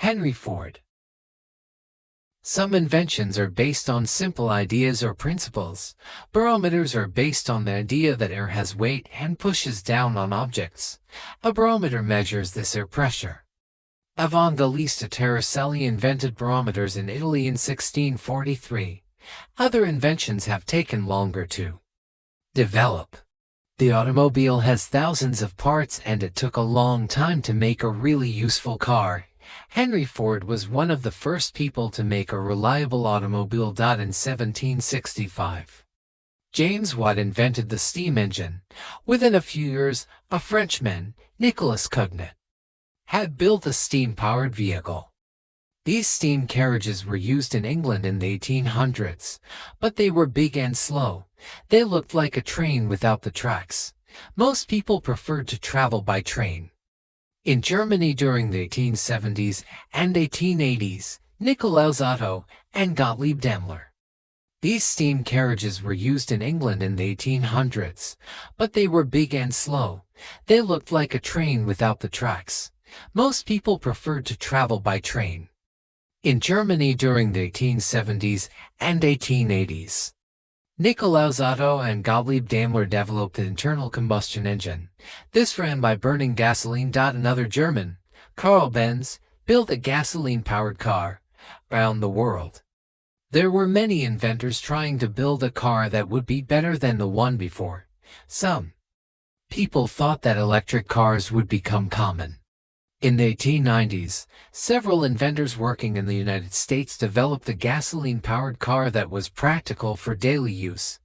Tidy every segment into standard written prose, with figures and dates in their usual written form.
Henry Ford. Some inventions are based on simple ideas or principles. Barometers are based on the idea that air has weight and pushes down on objects. A barometer measures this air pressure. Evangelista Torricelli invented barometers in Italy in 1643. Other inventions have taken longer to develop. The automobile has thousands of parts and it took a long time to make a really useful car. Henry Ford was one of the first people to make a reliable automobile. In 1765. James Watt invented the steam engine. Within a few years, a Frenchman, Nicolas Cugnot, had built a steam-powered vehicle. These steam carriages were used in England in the 1800s, but they were big and slow. They looked like a train without the tracks. Most people preferred to travel by train. In Germany during the 1870s and 1880s, Nikolaus Otto and Gottlieb Daimler. These steam carriages were used in England in the 1800s, but they were big and slow. They looked like a train without the tracks. Most people preferred to travel by train. In Germany during the 1870s and 1880s, Nikolaus Otto and Gottlieb Daimler developed the internal combustion engine. This ran by burning gasoline. Another German, Karl Benz, built a gasoline-powered car around the world. There were many inventors trying to build a car that would be better than the one before. Some people thought that electric cars would become common. In the 1890s, several inventors working in the United States developed a gasoline-powered car that was practical for daily use.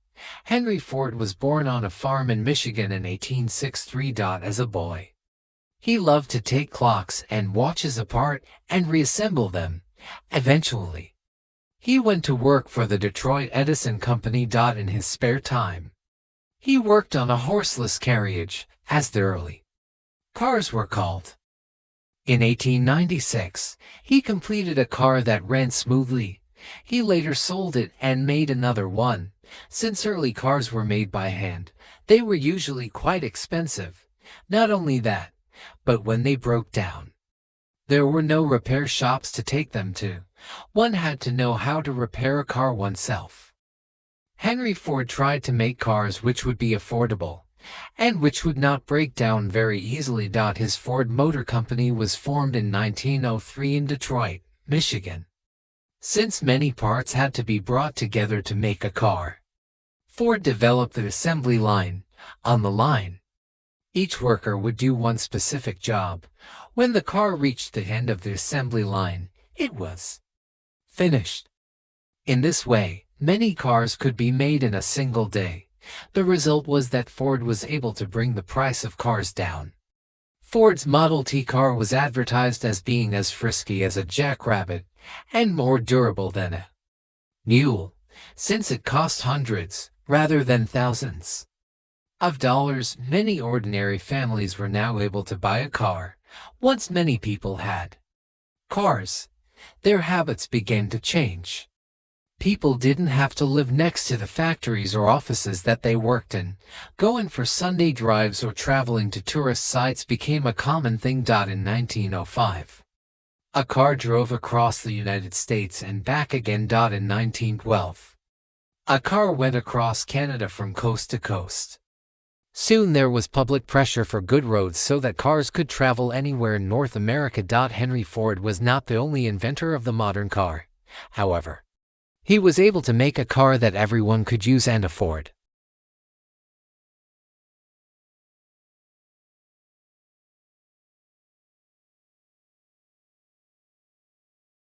Henry Ford was born on a farm in Michigan in 1863. As a boy, he loved to take clocks and watches apart and reassemble them. Eventually, he went to work for the Detroit Edison Company. In his spare time, he worked on a horseless carriage, as the early cars were called. In 1896, he completed a car that ran smoothly. He later sold it and made another one. Since early cars were made by hand, they were usually quite expensive. Not only that, but when they broke down, there were no repair shops to take them to. One had to know how to repair a car oneself. Henry Ford tried to make cars which would be affordable and which would not break down very easily. His Ford Motor Company was formed in 1903 in Detroit, Michigan. Since many parts had to be brought together to make a car, Ford developed the assembly line. On the line, each worker would do one specific job. When the car reached the end of the assembly line, it was finished. In this way, many cars could be made in a single day. The result was that Ford was able to bring the price of cars down. Ford's Model T car was advertised as being as frisky as a jackrabbit and more durable than a mule, since it cost hundreds, rather than thousands, of dollars. Many ordinary families were now able to buy a car. Once many people had cars, their habits began to change. People didn't have to live next to the factories or offices that they worked in. Going for Sunday drives or traveling to tourist sites became a common thing. In 1905, a car drove across the United States and back again. In 1912, a car went across Canada from coast to coast. Soon there was public pressure for good roads so that cars could travel anywhere in North America. Henry Ford was not the only inventor of the modern car. However, he was able to make a car that everyone could use and afford.